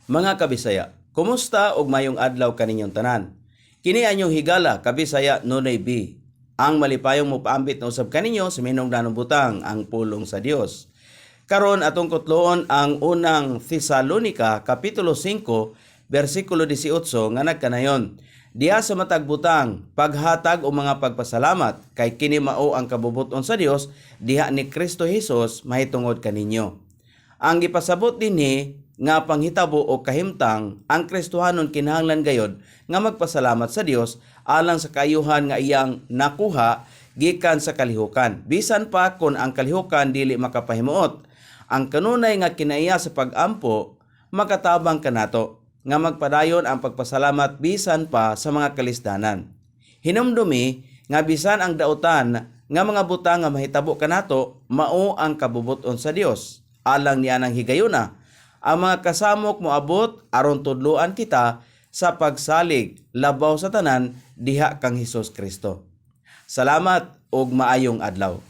Mga kabisaya, kumusta ug mayong adlaw kaninyong tanan? Kini anyong higala kabisaya Nonoy B. Ang malipayong mopaambit na usab kaninyo sa minungdanong butang ang pulong sa Dios. Karon atong kutloon ang unang Thessalonica kapitulo 5 bersikulo 18 nga nagkanayon. Diha sa matag butang paghatag o mga pagpasalamat kay kini mao ang kabubuton sa Dios diha ni Kristo Hesus mahitungod kaninyo. Ang gipasabot dinhi nga panghitabo o kahimtang ang Kristohanon kinahanglan gayod nga magpasalamat sa Dios alang sa kaayuhan nga iyang nakuha gikan sa kalihukan. Bisan pa kung ang kalihukan dili makapahimuot, ang kanunay nga kinaiya sa pag-ampo makatabang kanato nga magpadayon ang pagpasalamat bisan pa sa mga kalisdanan. Hinumdumi nga bisan ang dautan nga mga butang nga mahitabo kanato mao ang kabubuton sa Dios. Alang niya ng higayuna ang mga kasamok moabot aron tudloan kita sa pagsalig labaw sa tanan diha kang Hesus Kristo. Salamat ug maayong adlaw.